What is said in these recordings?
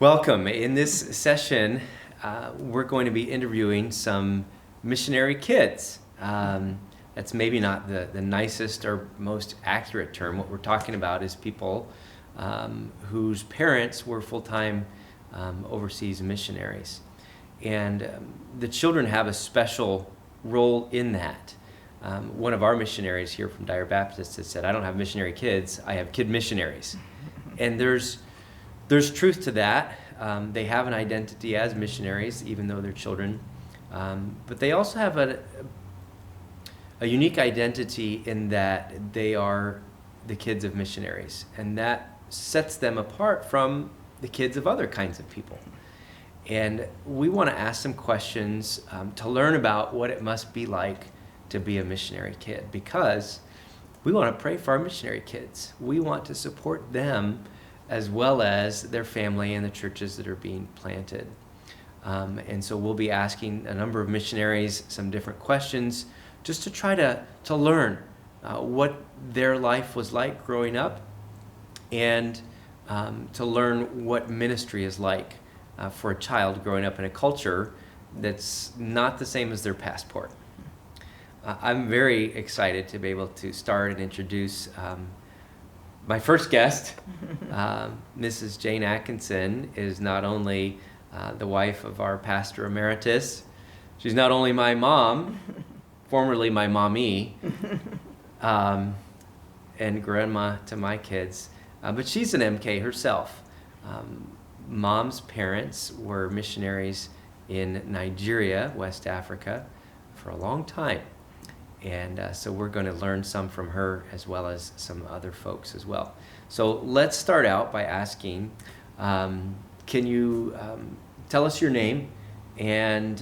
Welcome. In this session, we're going to be interviewing some missionary kids. That's maybe not the nicest or most accurate term. What we're talking about is people whose parents were full-time overseas missionaries. And the children have a special role in that. One of our missionaries here from Dyer Baptist has said, I don't have missionary kids, I have kid missionaries. And there's truth to that. They have an identity as missionaries, even though they're children. But they also have a unique identity in that they are the kids of missionaries. And that sets them apart from the kids of other kinds of people. And we want to ask some questions to learn about what it must be like to be a missionary kid, because we want to pray for our missionary kids. We want to support them as well as their family and the churches that are being planted. And so we'll be asking a number of missionaries some different questions just to try to learn what their life was like growing up, and to learn what ministry is like for a child growing up in a culture that's not the same as their passport. I'm very excited to be able to start and introduce my first guest. Mrs. Jane Atkinson is not only the wife of our pastor emeritus, she's not only my mom, formerly my mommy, and grandma to my kids, but she's an MK herself. Mom's parents were missionaries in Nigeria, West Africa, for a long time. And so we're going to learn some from her as well as some other folks as well. So let's start out by asking, can you tell us your name and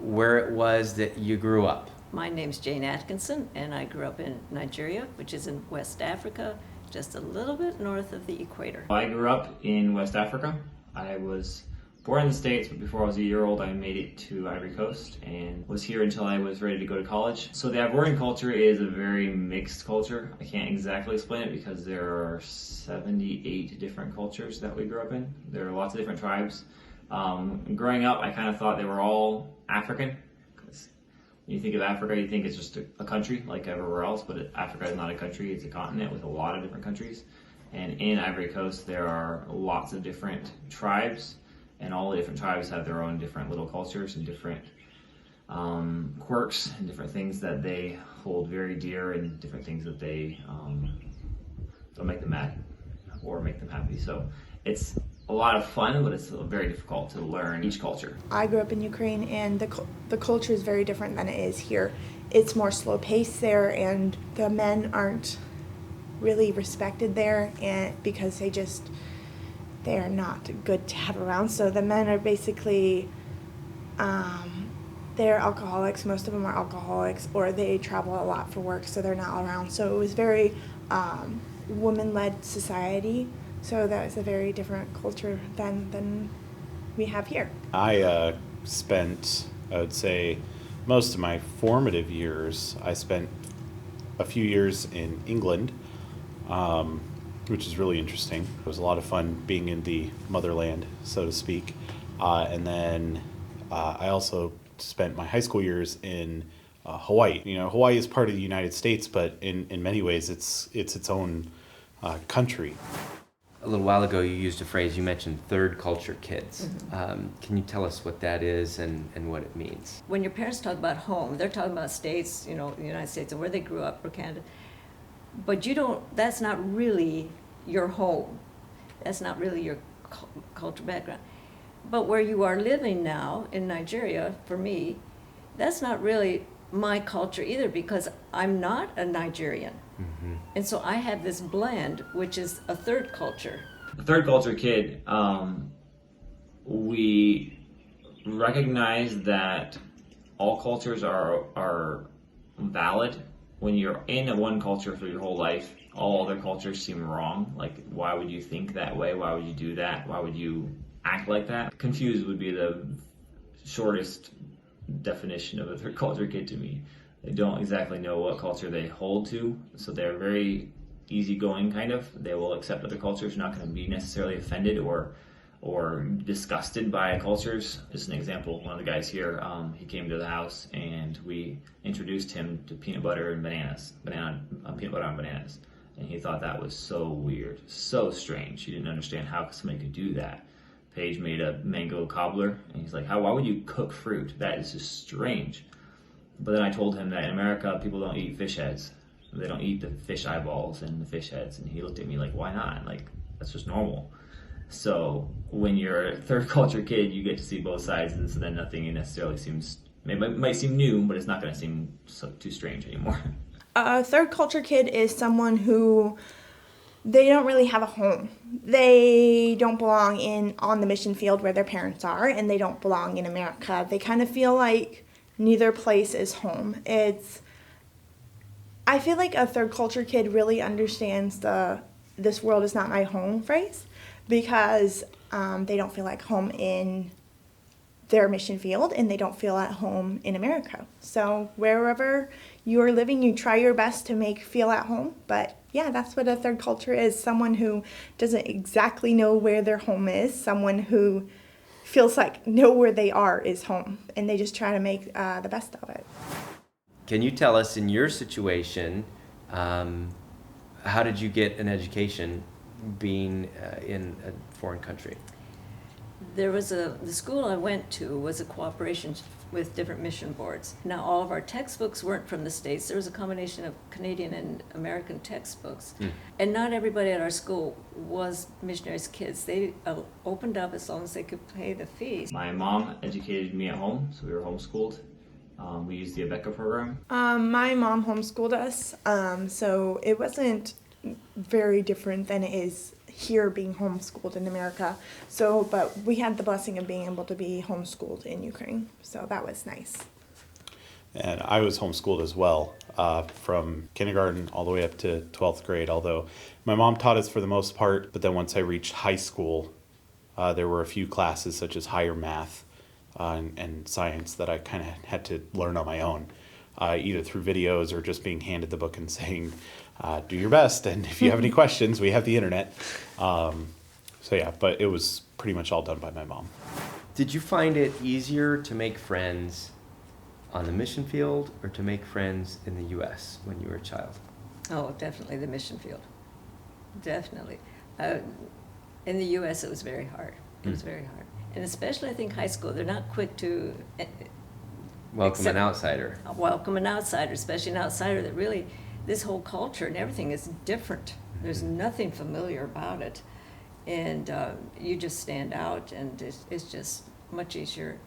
where it was that you grew up? My name's Jane Atkinson, and I grew up in Nigeria, which is in West Africa, just a little bit north of the equator. I grew up in West Africa. I was born in the States, but before I was a year old, I made it to Ivory Coast and was here until I was ready to go to college. So the Ivorian culture is a very mixed culture. I can't exactly explain it because there are 78 different cultures that we grew up in. There are lots of different tribes. Growing up, I kind of thought they were all African. When you think of Africa, you think it's just a country like everywhere else, but Africa is not a country, it's a continent with a lot of different countries. And in Ivory Coast, there are lots of different tribes, and all the different tribes have their own different little cultures and different quirks and different things that they hold very dear, and different things that they don't make them mad or make them happy. So it's a lot of fun, but it's very difficult to learn each culture. I grew up in Ukraine, and the culture is very different than it is here. It's more slow paced there, and the men aren't really respected there, and because they are not good to have around. So the men are basically, they're alcoholics. Most of them are alcoholics, or they travel a lot for work, so they're not around. So it was very woman-led society. So that was a very different culture than we have here. I spent, I would say, most of my formative years, I spent a few years in England, which is really interesting. It was a lot of fun being in the motherland, so to speak. And then I also spent my high school years in Hawaii. You know, Hawaii is part of the United States, but in many ways it's its own country. A little while ago you used a phrase, you mentioned third culture kids. Mm-hmm. Can you tell us what that is and what it means? When your parents talk about home, they're talking about states, the United States and where they grew up, or Canada. But that's not really your home. That's not really your cultural background. But where you are living now in Nigeria, for me, that's not really my culture either, because I'm not a Nigerian. Mm-hmm. And so I have this blend, which is a third culture. The third culture kid, we recognize that all cultures are valid. When you're in one culture for your whole life, all other cultures seem wrong. Like, why would you think that way? Why would you do that? Why would you act like that? Confused would be the shortest definition of a third culture kid to me. They don't exactly know what culture they hold to, so they're very easygoing, kind of. They will accept other cultures, not going to be necessarily offended or or disgusted by cultures. Just an example, one of the guys here, he came to the house and we introduced him to peanut butter and bananas, peanut butter on bananas. And he thought that was so weird, so strange. He didn't understand how somebody could do that. Paige made a mango cobbler, and he's like, why would you cook fruit? That is just strange. But then I told him that in America, people don't eat fish heads. They don't eat the fish eyeballs and the fish heads. And he looked at me like, why not? Like, that's just normal. So when you're a third culture kid, you get to see both sides, and so then nothing necessarily seems, it might seem new, but it's not going to seem too strange anymore. A third culture kid is someone who they don't really have a home. They don't belong on the mission field where their parents are, and they don't belong in America. They kind of feel like neither place is home. I feel like a third culture kid really understands this world is not my home phrase, because they don't feel like home in their mission field, and they don't feel at home in America. So wherever you're living, you try your best to feel at home. But yeah, that's what a third culture is. Someone who doesn't exactly know where their home is, someone who feels like know where they are is home, and they just try to make the best of it. Can you tell us, in your situation, how did you get an education being in a foreign country? The school I went to was a cooperation with different mission boards. Now, all of our textbooks weren't from the States. There was a combination of Canadian and American textbooks. And not everybody at our school was Missionaries Kids. They opened up as long as they could pay the fees. My mom educated me at home, so we were homeschooled. We used the Abeka program. My mom homeschooled us, so it wasn't very different than it is here being homeschooled in America. But we had the blessing of being able to be homeschooled in Ukraine, so that was nice. And I was homeschooled as well, from kindergarten all the way up to 12th grade, although my mom taught us for the most part. But then once I reached high school, there were a few classes such as higher math and science that I kind of had to learn on my own, either through videos or just being handed the book and saying, do your best, and if you have any questions, we have the internet. So yeah, but it was pretty much all done by my mom. Did you find it easier to make friends on the mission field or to make friends in the U.S. when you were a child? Oh, definitely the mission field. Definitely. In the U.S. it was very hard. It was very hard. And especially, I think, high school, they're not quick to Welcome an outsider. Welcome an outsider, especially an outsider that really, this whole culture and everything is different. There's nothing familiar about it. And you just stand out, and it's just much easier.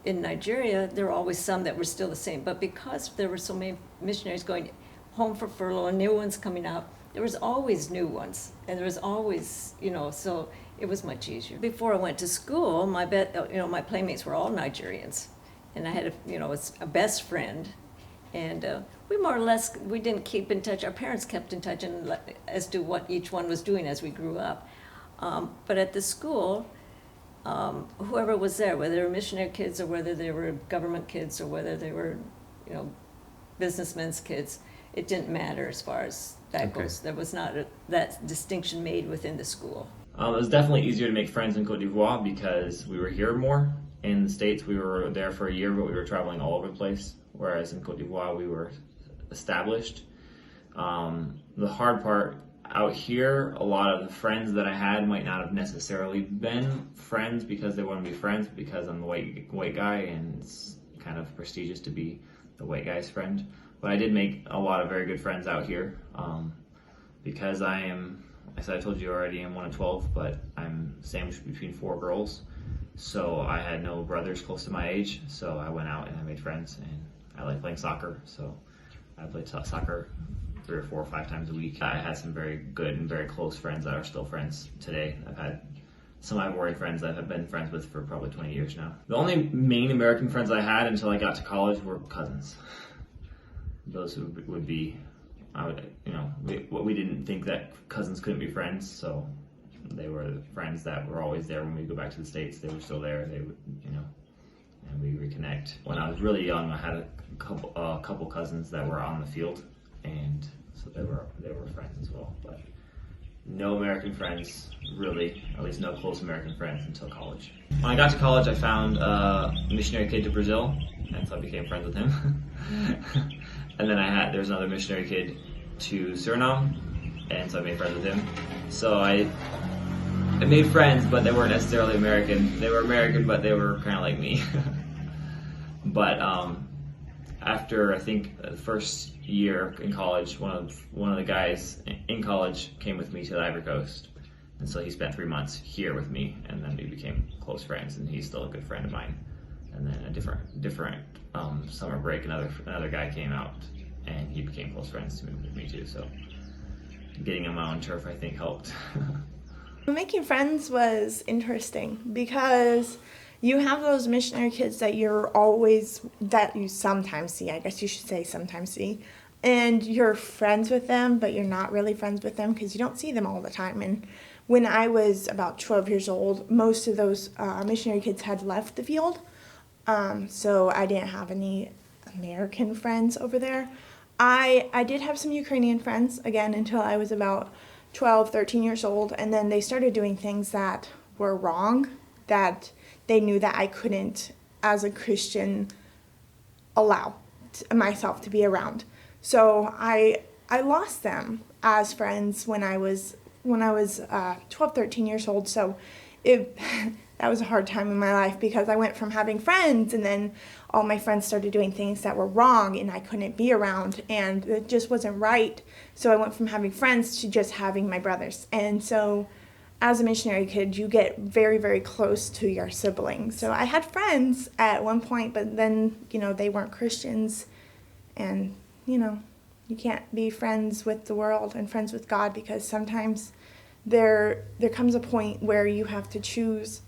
In Nigeria, there were always some that were still the same, but because there were so many missionaries going home for furlough and new ones coming out, there was always new ones, and there was always, so it was much easier. Before I went to school, my playmates were all Nigerians, and I had a best friend, and we more or less, we didn't keep in touch. Our parents kept in touch as to what each one was doing as we grew up. But at the school, whoever was there, whether they were missionary kids or whether they were government kids or whether they were, businessmen's kids, it didn't matter as far as that goes. There was not that distinction made within the school. It was definitely easier to make friends in Côte d'Ivoire because we were here more. In the States, we were there for a year, but we were traveling all over the place. Whereas in Côte d'Ivoire, we were established. The hard part out here, a lot of the friends that I had might not have necessarily been friends because they want to be friends, because I'm the white guy and it's kind of prestigious to be the white guy's friend. But I did make a lot of very good friends out here because as I told you already, I'm one of 12, but I'm sandwiched between 4 girls. So I had no brothers close to my age, so I went out and I made friends, and I like playing soccer, so I played soccer 3 or 4 or 5 times a week. I had some very good and very close friends that are still friends today. I've had some Ivorian friends that I've been friends with for probably 20 years now. The only main American friends I had until I got to college were cousins. Those would be, we didn't think that cousins couldn't be friends, so they were friends that were always there when we go back to the States. They were still there. They would, and we reconnect. When I was really young, I had a couple cousins that were on the field, and so they were friends as well. But no American friends, really, at least no close American friends until college. When I got to college, I found a missionary kid to Brazil, and so I became friends with him. And then there was another missionary kid to Suriname, and so I made friends with him. So I made friends, but they weren't necessarily American. They were American, but they were kind of like me. But after I think the first year in college, one of the guys in college came with me to the Ivory Coast, and so he spent 3 months here with me, and then we became close friends. And he's still a good friend of mine. And then a different summer break, another guy came out, and he became close friends with me too. So getting on my own turf, I think, helped. Making friends was interesting because you have those missionary kids that you sometimes see, I guess you should say sometimes see, and you're friends with them, but you're not really friends with them because you don't see them all the time. And when I was about 12 years old, most of those missionary kids had left the field, so I didn't have any American friends over there. I did have some Ukrainian friends, again, until I was about 12, 13 years old, and then they started doing things that were wrong, that they knew that I couldn't, as a Christian, allow myself to be around. So I lost them as friends when I was 12, 13 years old. So that was a hard time in my life because I went from having friends, and then all my friends started doing things that were wrong, and I couldn't be around, and it just wasn't right. So I went from having friends to just having my brothers. And so as a missionary kid, you get very, very close to your siblings. So I had friends at one point, but then, they weren't Christians. And, you can't be friends with the world and friends with God, because sometimes there comes a point where you have to choose,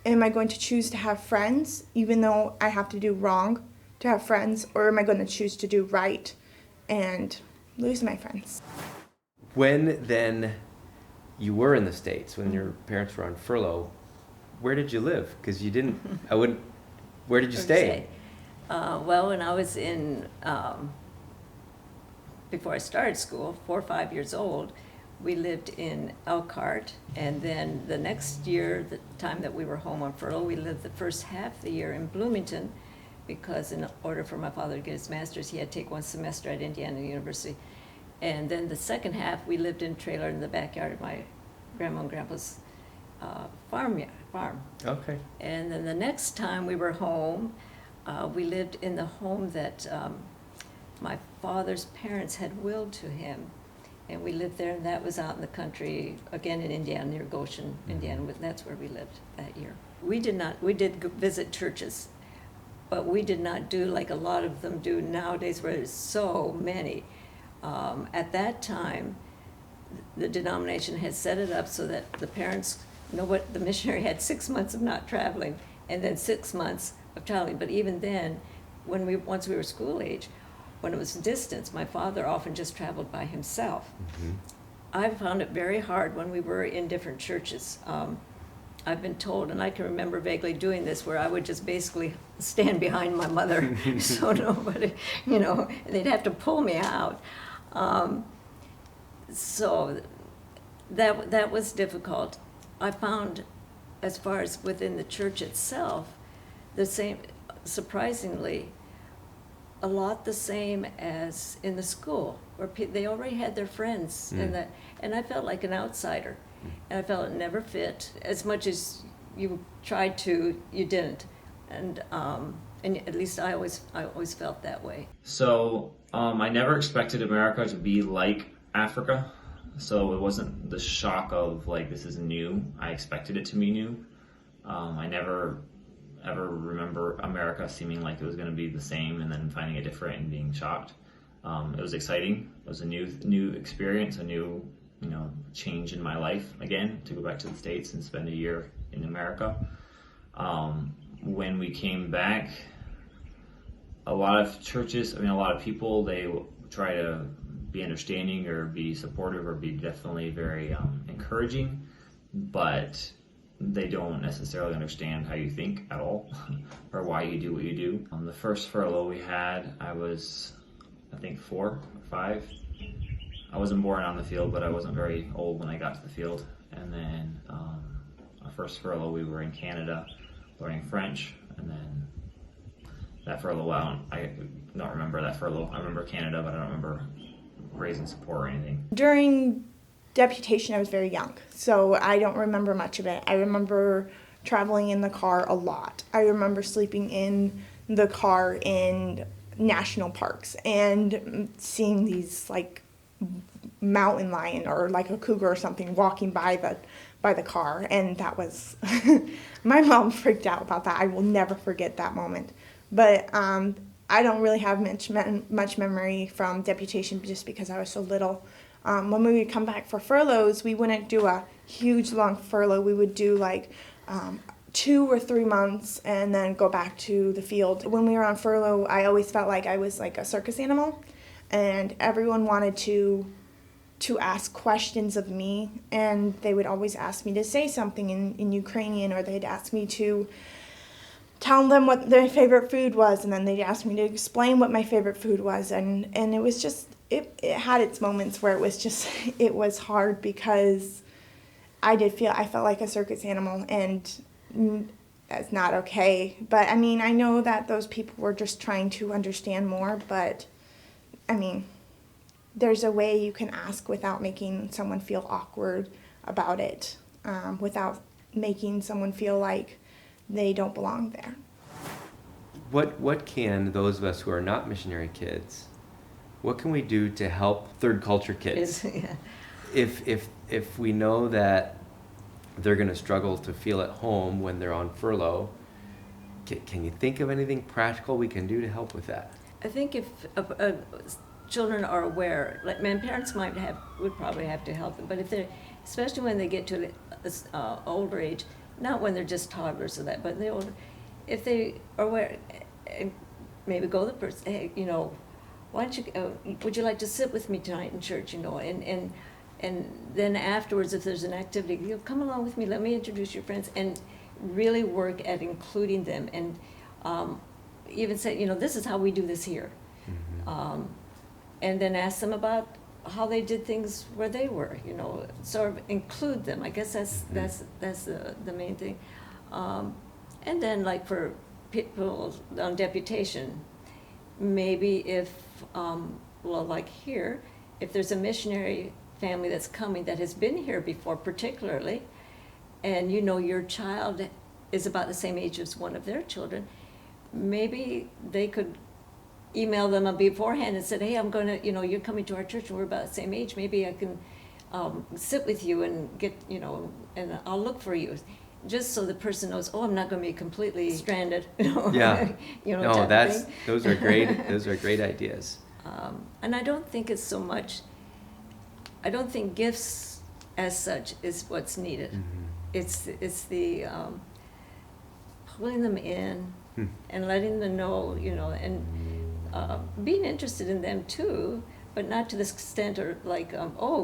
am I going to choose to have friends, even though I have to do wrong to have friends, or am I going to choose to do right and lose my friends? When then you were in the States, when your parents were on furlough, where did you live? Because where did you stay? Well, when I was before I started school, 4 or 5 years old, we lived in Elkhart, and then the next year, the time that we were home on furlough, we lived the first half of the year in Bloomington, because in order for my father to get his master's, he had to take 1 semester at Indiana University. And then the second half, we lived in a trailer in the backyard of my grandma and grandpa's farm. Okay. And then the next time we were home, we lived in the home that my father's parents had willed to him. And we lived there, and that was out in the country, again in Indiana, near Goshen, Indiana. That's where we lived that year. We did visit churches, but we did not do like a lot of them do nowadays, where there's so many. At that time, the denomination had set it up so that the parents, the missionary had 6 months of not traveling, and then 6 months of traveling. But even then, once we were school age, when it was distance, my father often just traveled by himself. Mm-hmm. I found it very hard when we were in different churches. I've been told, and I can remember vaguely doing this, where I would just basically stand behind my mother, so nobody, they'd have to pull me out. So that was difficult. I found, as far as within the church itself, surprisingly, a lot the same as in the school, where they already had their friends, and I felt like an outsider, and I felt it never fit. As much as you tried to, you didn't, and at least I always felt that way. So I never expected America to be like Africa, so it wasn't the shock of like, this is new. I expected it to be new. I never ever remember America seeming like it was going to be the same and then finding it different and being shocked. It was exciting. It was a new experience, a new change in my life again, to go back to the States and spend a year in America. When we came back, a lot of churches, a lot of people, they try to be understanding or be supportive or be definitely very encouraging, but they don't necessarily understand how you think at all or why you do what you do. The first furlough we had, I was, I think, 4 or 5. I wasn't born on the field, but I wasn't very old when I got to the field. And then our first furlough, we were in Canada learning French, and then that furlough, I don't remember that furlough. I remember Canada, but I don't remember raising support or anything. During deputation, I was very young, so I don't remember much of it. I remember traveling in the car a lot. I remember sleeping in the car in national parks and seeing these like mountain lion or like a cougar or something walking by the car, and that was my mom freaked out about that. I will never forget that moment. But I don't really have much memory from deputation just because I was so little. When we would come back for furloughs, we wouldn't do a huge long furlough. We would do like 2 or 3 months and then go back to the field. When we were on furlough, I always felt like I was like a circus animal, and everyone wanted to ask questions of me, and they would always ask me to say something in Ukrainian, or they'd ask me to tell them what their favorite food was, and then they'd ask me to explain what my favorite food was, and it was just, it had its moments where it was hard because I felt like a circus animal, and that's not okay. But I mean, I know that those people were just trying to understand more, but I mean, there's a way you can ask without making someone feel awkward about it, without making someone feel like they don't belong there. What can those of us who are not missionary kids, what can we do to help third culture kids? Yeah. If we know that they're going to struggle to feel at home when they're on furlough, can you think of anything practical we can do to help with that? I think if children are aware, like my parents would probably have to help them, but if they're, especially when they get to this older age, not when they're just toddlers or that, but they're older, if they are aware, and maybe go to the person, hey, why don't you, would you like to sit with me tonight in church, and then afterwards, if there's an activity, come along with me, let me introduce your friends, and really work at including them, and even say, this is how we do this here. Mm-hmm. And then ask them about how they did things where they were, sort of include them. I guess that's the main thing. And then like for people on deputation, maybe if, like here, if there's a missionary family that's coming that has been here before particularly, and your child is about the same age as one of their children, maybe they could email them beforehand and said, hey, I'm going to, you're coming to our church and we're about the same age. Maybe I can sit with you and get, and I'll look for you. Just so the person knows, I'm not going to be completely stranded. Yeah. No, those are great. Those are great ideas. And I don't think it's so much, I don't think gifts as such is what's needed. Mm-hmm. It's the pulling them in and letting them know, and being interested in them too, but not to this extent or like,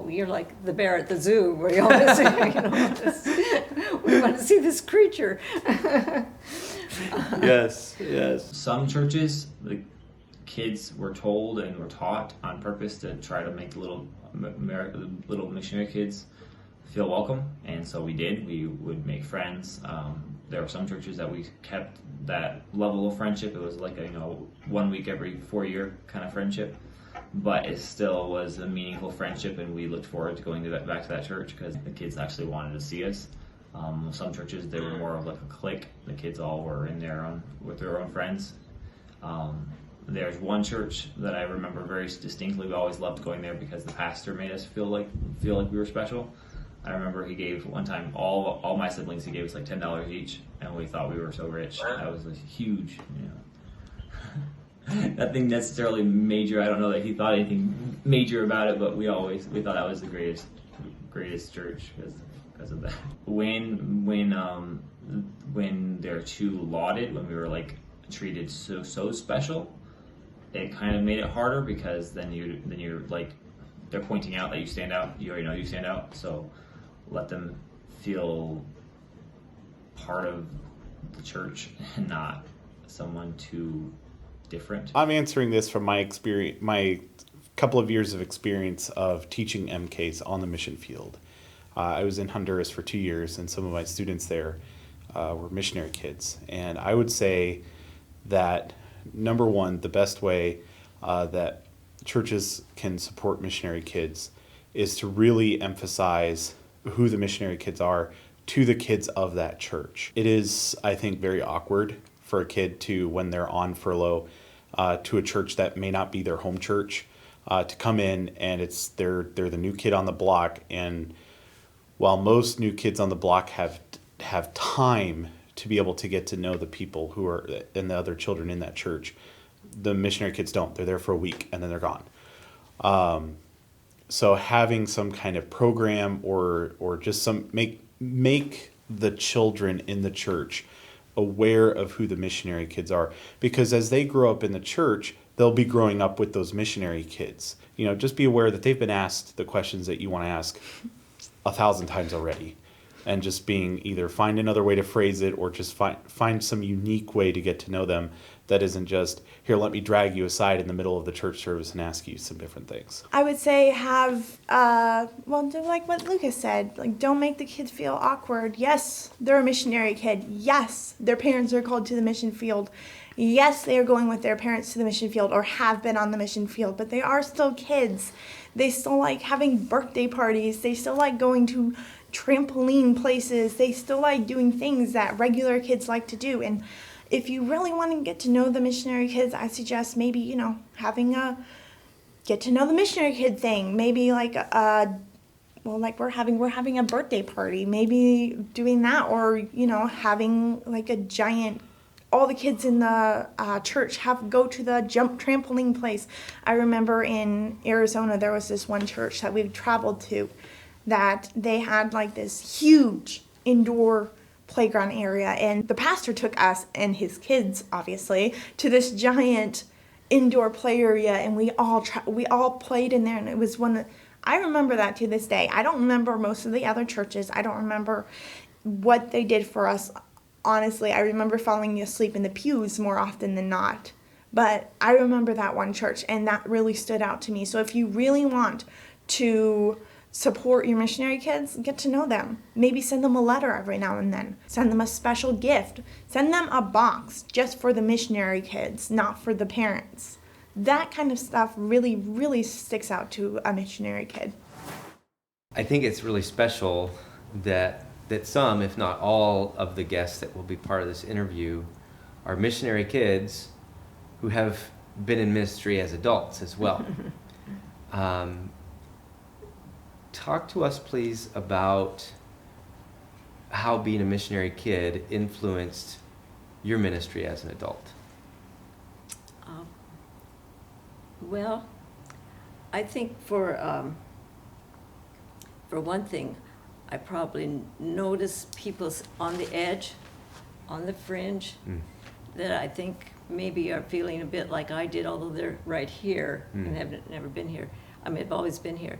you're like the bear at the zoo where you always, we want to see this creature. Yes. Some churches, the kids were told and were taught on purpose to try to make the little missionary kids feel welcome, and so we did. We would make friends. There were some churches that we kept that level of friendship. It was like a 1 week every 4 year kind of friendship, but it still was a meaningful friendship, and we looked forward to going back to that church because the kids actually wanted to see us. Some churches, they were more of like a clique. The kids all were in there with their own friends. There's one church that I remember very distinctly. We always loved going there because the pastor made us feel like we were special. I remember he gave one time all my siblings, he gave us like $10 each, and we thought we were so rich. That was a huge, nothing necessarily major. I don't know that he thought anything major about it, but we thought that was the greatest church because of that. When they're too lauded, when we were like treated so special, it kind of made it harder because then you're like, they're pointing out that you stand out. You already know you stand out, so let them feel part of the church and not someone too different. I'm answering this from my experience, my couple of years of experience of teaching MKs on the mission field. I was in Honduras for 2 years, and some of my students there were missionary kids. And I would say that, number one, the best way that churches can support missionary kids is to really emphasize who the missionary kids are to the kids of that church. It is, I think, very awkward for a kid to, when they're on furlough, to a church that may not be their home church, to come in and they're the new kid on the block. And while most new kids on the block have time to be able to get to know the people who are and the other children in that church, the missionary kids don't. They're there for a week and then they're gone. So having some kind of program or just some make the children in the church aware of who the missionary kids are, because as they grow up in the church, they'll be growing up with those missionary kids. Just be aware that they've been asked the questions that you want to ask 1,000 times already, and just being either find another way to phrase it or just find some unique way to get to know them that isn't just, here, let me drag you aside in the middle of the church service and ask you some different things. I would say do like what Lucas said, like, don't make the kids feel awkward. Yes, they're a missionary kid. Yes, their parents are called to the mission field. Yes, they are going with their parents to the mission field or have been on the mission field, but they are still kids. They still like having birthday parties. They still like going to trampoline places. They still like doing things that regular kids like to do. And if you really want to get to know the missionary kids, I suggest maybe, having a get to know the missionary kid thing. Maybe like we're having a birthday party. Maybe doing that, or having like a giant, all the kids in the church go to the jump trampoline place. I remember in Arizona there was this one church that we traveled to that they had like this huge indoor playground area, and the pastor took us and his kids, obviously, to this giant indoor play area, and we all played in there, and it was I remember that to this day. I don't remember most of the other churches. I don't remember what they did for us. Honestly, I remember falling asleep in the pews more often than not. But I remember that one church, and that really stood out to me. So if you really want to support your missionary kids, get to know them. Maybe send them a letter every now and then. Send them a special gift. Send them a box just for the missionary kids, not for the parents. That kind of stuff really, really sticks out to a missionary kid. I think it's really special that some, if not all, of the guests that will be part of this interview are missionary kids who have been in ministry as adults as well. Talk to us, please, about how being a missionary kid influenced your ministry as an adult. Well, I think for one thing, I probably notice people on the edge, on the fringe, that I think maybe are feeling a bit like I did, although they're right here and have never been here. I mean, I've always been here.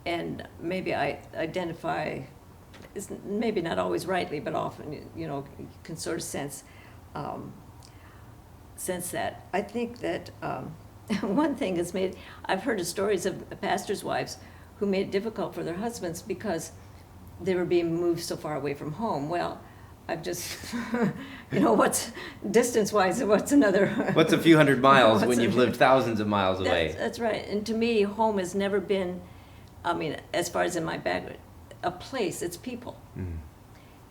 And maybe I identify, maybe not always rightly, but often, you can sort of sense that. I think that one thing is I've heard of stories of pastors' wives who made it difficult for their husbands because they were being moved so far away from home. Well, I've just, what's distance-wise, what's a few hundred miles when you've lived thousands of miles away? That's right. And to me, home has never been, as far as in my background, a place, it's people.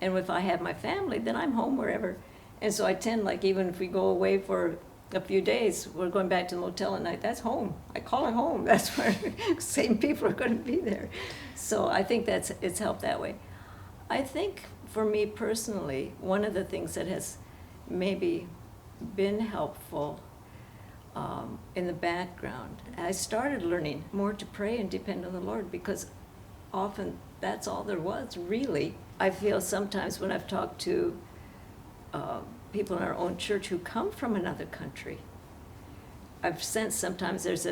And if I have my family, then I'm home wherever. And so I tend, like, even if we go away for a few days, we're going back to the motel at night, that's home. I call it home. That's where same people are going to be there. So I think it's helped that way. I think for me personally, one of the things that has maybe been helpful in the background, I started learning more to pray and depend on the Lord, because often that's all there was, really. I feel sometimes when I've talked to people in our own church who come from another country, I've sensed sometimes there's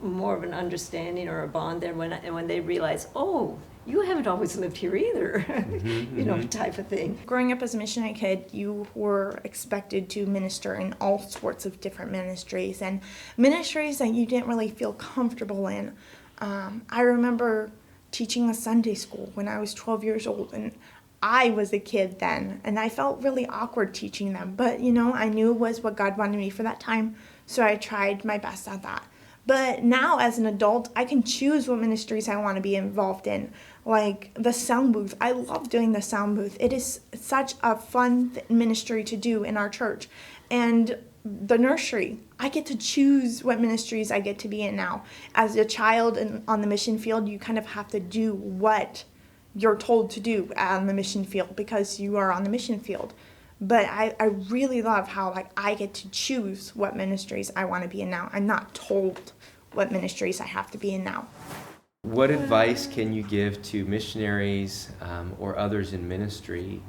more of an understanding or a bond there when they realize, oh, you haven't always lived here either, you know, mhm. type of thing. Growing up as a missionary kid, you were expected to minister in all sorts of different ministries and ministries that you didn't really feel comfortable in. I remember teaching a Sunday school when I was 12 years old, and I was a kid then, and I felt really awkward teaching them. But, you know, I knew it was what God wanted me for that time, so I tried my best at that. But now, as an adult, I can choose what ministries I want to be involved in. Like the sound booth. I love doing the sound booth. It is such a fun ministry to do in our church. And the nursery. I get to choose what ministries I get to be in now. As a child and on the mission field, you kind of have to do what you're told to do on the mission field because you are on the mission field. But I really love how like I get to choose what ministries I want to be in now. I'm not told what ministries I have to be in now. What advice can you give to missionaries or others in ministry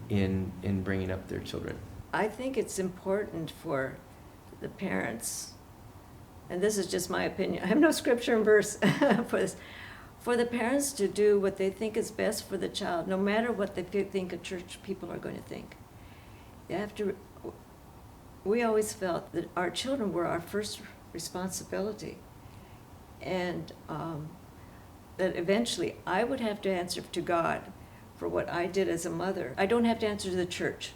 in bringing up their children? I think it's important for the parents, and this is just my opinion, I have no scripture and verse for this, for the parents to do what they think is best for the child, no matter what they think of church people are going to think. You have to, we always felt that our children were our first responsibility, and that eventually I would have to answer to God for what I did as a mother. I don't have to answer to the church.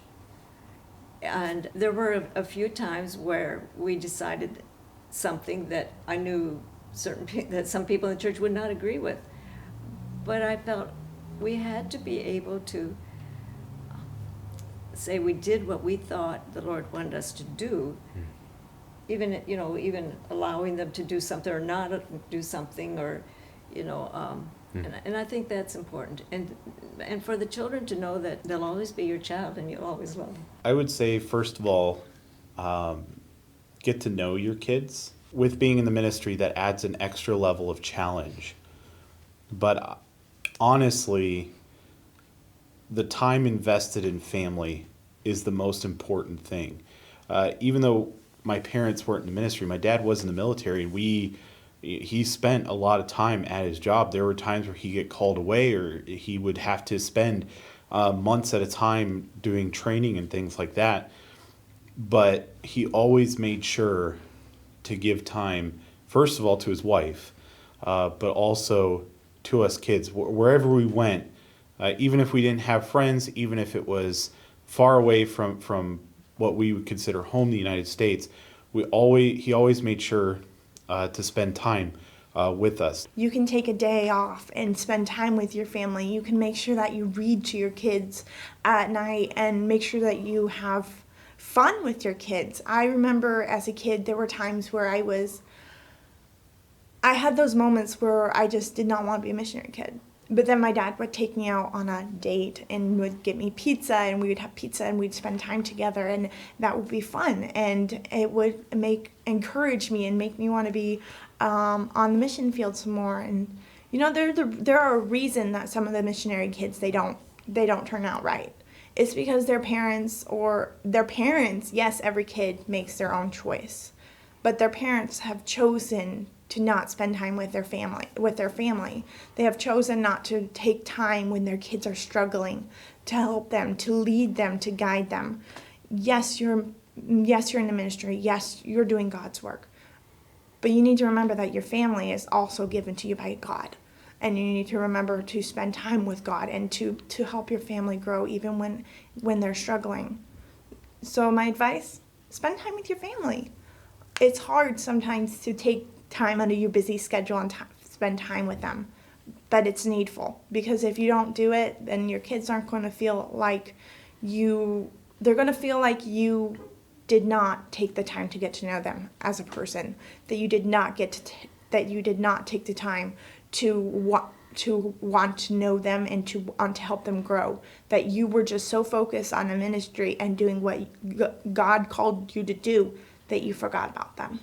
And there were a few times where we decided something that I knew that some people in the church would not agree with. But I felt we had to be able to say we did what we thought the Lord wanted us to do, even, you know, even allowing them to do something or not do something, or, you know, and I think that's important. And for the children to know that they'll always be your child and you'll always love them. I would say, first of all, get to know your kids. With being in the ministry, that adds an extra level of challenge. But honestly, the time invested in family is the most important thing. Even though my parents weren't in the ministry, my dad was in the military, and he spent a lot of time at his job. There were times where he'd get called away, or he would have to spend months at a time doing training and things like that. But he always made sure to give time, first of all, to his wife, but also to us kids. Wherever we went, even if we didn't have friends, even if it was far away from what we would consider home, the United States, he always made sure to spend time with us. You can take a day off and spend time with your family. You can make sure that you read to your kids at night and make sure that you have fun with your kids. I remember as a kid, there were times where I had those moments where I just did not want to be a missionary kid. But then my dad would take me out on a date and would get me pizza, and we would have pizza and we'd spend time together, and that would be fun. And it would encourage me and make me want to be on the mission field some more. And you know, there are a reason that some of the missionary kids they don't turn out right. It's because their parents, yes, every kid makes their own choice, but their parents have chosen to not spend time with their family. They have chosen not to take time when their kids are struggling to help them, to lead them, to guide them. Yes, you're in the ministry. Yes, you're doing God's work. But you need to remember that your family is also given to you by God. And you need to remember to spend time with God and to help your family grow even when they're struggling. So my advice, spend time with your family. It's hard sometimes to take time out of your busy schedule and spend time with them, but it's needful, because if you don't do it, then your kids aren't going to feel like they're going to feel like you did not take the time to get to know them as a person, that you did not take the time to want to know them and to want to help them grow, that you were just so focused on a ministry and doing what God called you to do that you forgot about them.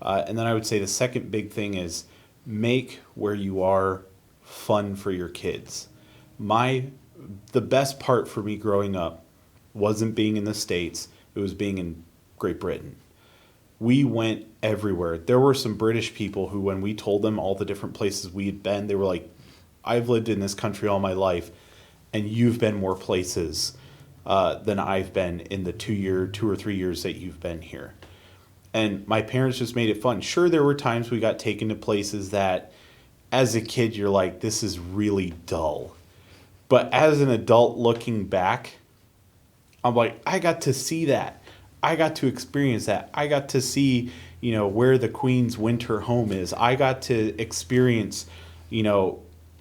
And then I would say the second big thing is make where you are fun for your kids. The best part for me growing up wasn't being in the States, it was being in Great Britain. We went everywhere. There were some British people who, when we told them all the different places we had been, they were like, I've lived in this country all my life, and you've been more places than I've been in the 2 or 3 years that you've been here. And my parents just made it fun. Sure, there were times we got taken to places that, as a kid, you're like, this is really dull. But as an adult looking back, I'm like, I got to see that. I got to experience that. I got to see, where the Queen's winter home is. I got to experience,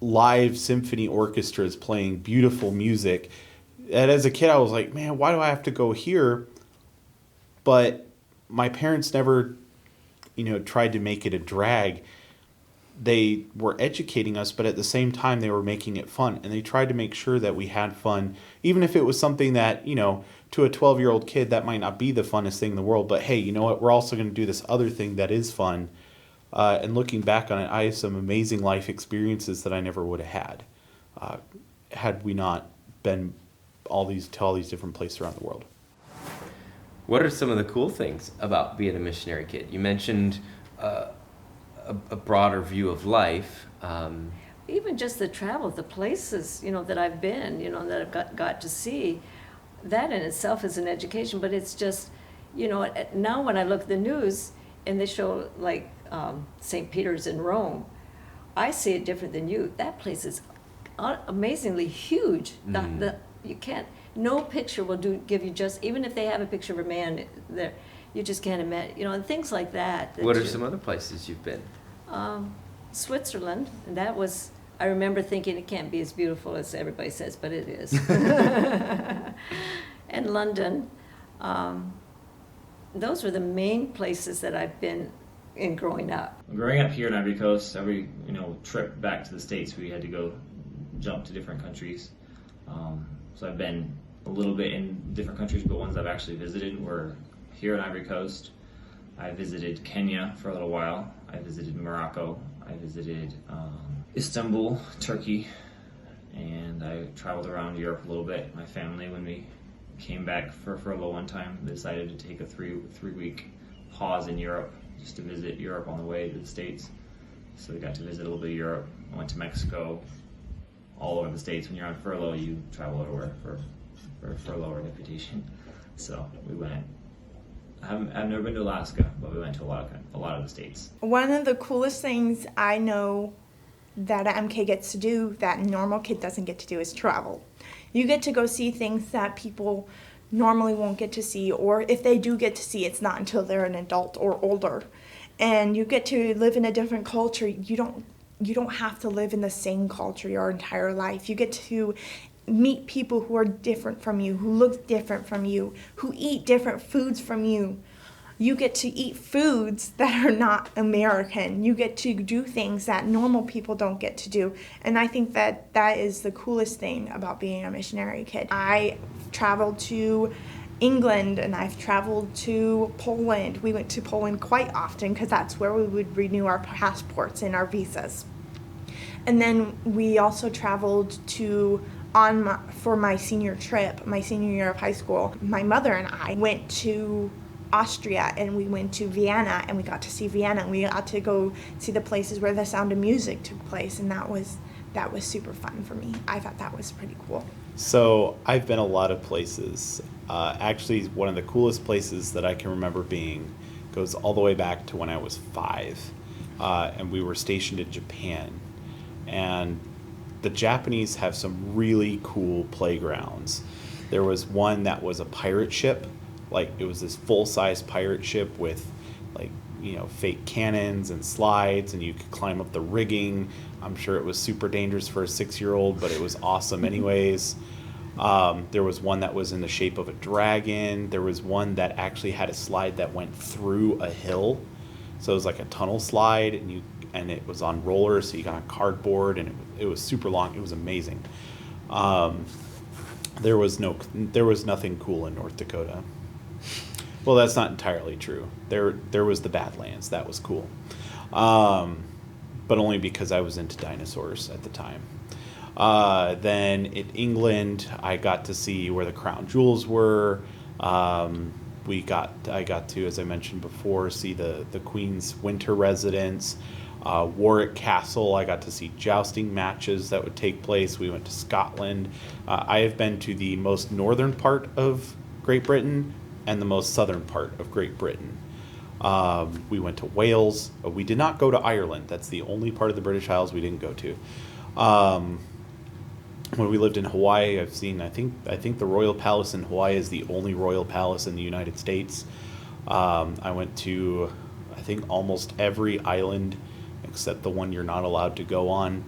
live symphony orchestras playing beautiful music. And as a kid, I was like, man, why do I have to go here? But my parents never, tried to make it a drag. They were educating us, but at the same time, they were making it fun. And they tried to make sure that we had fun, even if it was something that, to a 12-year-old kid, that might not be the funnest thing in the world. But hey, you know what? We're also going to do this other thing that is fun. And looking back on it, I have some amazing life experiences that I never would have had we not been to all these different places around the world. What are some of the cool things about being a missionary kid? You mentioned a broader view of life. Even just the travel, the places, that I've been, that I've got to see, that in itself is an education. But it's just, now when I look at the news and they show like St. Peter's in Rome, I see it different than you. That place is amazingly huge. You can't. No picture will give you just, even if they have a picture of a man there, you just can't imagine, and things like that. What are some other places you've been? Switzerland, and that was, I remember thinking it can't be as beautiful as everybody says, but it is. And London. Those were the main places that I've been in growing up. Growing up here in Ivory Coast, every trip back to the States, we had to go jump to different countries. So I've been a little bit in different countries, but ones I've actually visited were here in Ivory Coast. I visited Kenya for a little while. I visited Morocco. I visited Istanbul, Turkey, and I traveled around Europe a little bit. My family, when we came back for furlough one time, decided to take a three-week pause in Europe just to visit Europe on the way to the States. So we got to visit a little bit of Europe. I went to Mexico, all over the States. When you're on furlough, you travel everywhere for furlough or deputation. So we went. I've never been to Alaska, but we went to a lot of the States. One of the coolest things I know that an MK gets to do that a normal kid doesn't get to do is travel. You get to go see things that people normally won't get to see, or if they do get to see, it's not until they're an adult or older. And you get to live in a different culture. You don't have to live in the same culture your entire life. You get to meet people who are different from you, who look different from you, who eat different foods from you. You get to eat foods that are not American. You get to do things that normal people don't get to do. And I think that is the coolest thing about being a missionary kid. I traveled to England and I've traveled to Poland. We went to Poland quite often because that's where we would renew our passports and our visas. And then we also traveled for my senior trip, my senior year of high school. My mother and I went to Austria and we went to Vienna and we got to see Vienna and we got to go see the places where the Sound of Music took place, and that was super fun for me. I thought that was pretty cool. So I've been a lot of places. Actually, one of the coolest places that I can remember being goes all the way back to when I was 5, and we were stationed in Japan. And the Japanese have some really cool playgrounds. There was one that was a pirate ship. Like, it was this full-size pirate ship with, fake cannons and slides, and you could climb up the rigging. I'm sure it was super dangerous for a 6-year-old, but it was awesome anyways. There was one that was in the shape of a dragon. There was one that actually had a slide that went through a hill. So it was like a tunnel slide, and it was on rollers, so you got on cardboard, and it was super long. It was amazing. There was nothing cool in North Dakota. Well, that's not entirely true. There was the Badlands. That was cool. But only because I was into dinosaurs at the time. Then in England, I got to see where the crown jewels were. I got to, as I mentioned before, see the Queen's winter residence. Warwick Castle, I got to see jousting matches that would take place. We went to Scotland. I have been to the most northern part of Great Britain and the most southern part of Great Britain. We went to Wales. We did not go to Ireland. That's the only part of the British Isles we didn't go to. When we lived in Hawaii, I've seen, I think the Royal Palace in Hawaii is the only royal palace in the United States. I went to, I think, almost every island except the one you're not allowed to go on.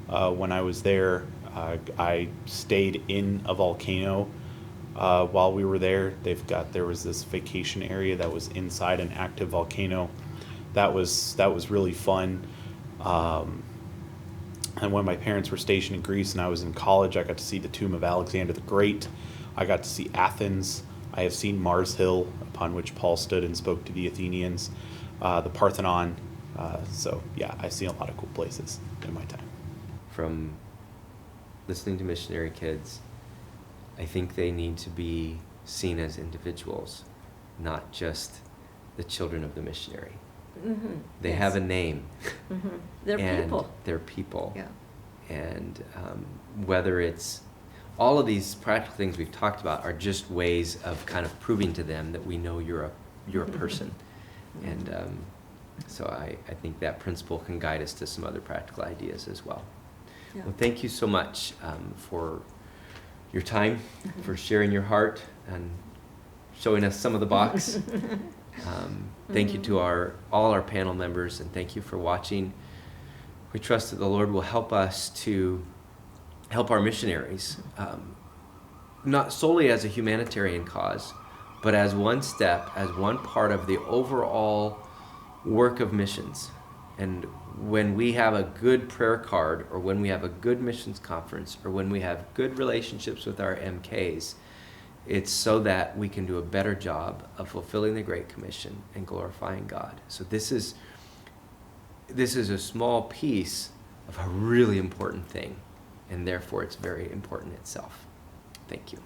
When I was there, I stayed in a volcano while we were there. There was this vacation area that was inside an active volcano. That was really fun. And when my parents were stationed in Greece and I was in college, I got to see the tomb of Alexander the Great. I got to see Athens. I have seen Mars Hill, upon which Paul stood and spoke to the Athenians, the Parthenon. So yeah, I've seen a lot of cool places in my time. From listening to Missionary Kids, I think they need to be seen as individuals, not just the children of the missionary. Mm-hmm. They Yes. have a name. Mm-hmm. They're and people. They're people. Yeah. And whether it's all of these practical things we've talked about are just ways of kind of proving to them that we know you're a person. And so I think that principle can guide us to some other practical ideas as well. Yeah. Well, thank you so much for your time, for sharing your heart and showing us some of the box. Thank you to all our panel members, and thank you for watching. We trust that the Lord will help us to help our missionaries, not solely as a humanitarian cause, but as one step, as one part of the overall work of missions. And when we have a good prayer card, or when we have a good missions conference, or when we have good relationships with our MKs, it's so that we can do a better job of fulfilling the Great Commission and glorifying God. So this is a small piece of a really important thing, and therefore it's very important itself. Thank you.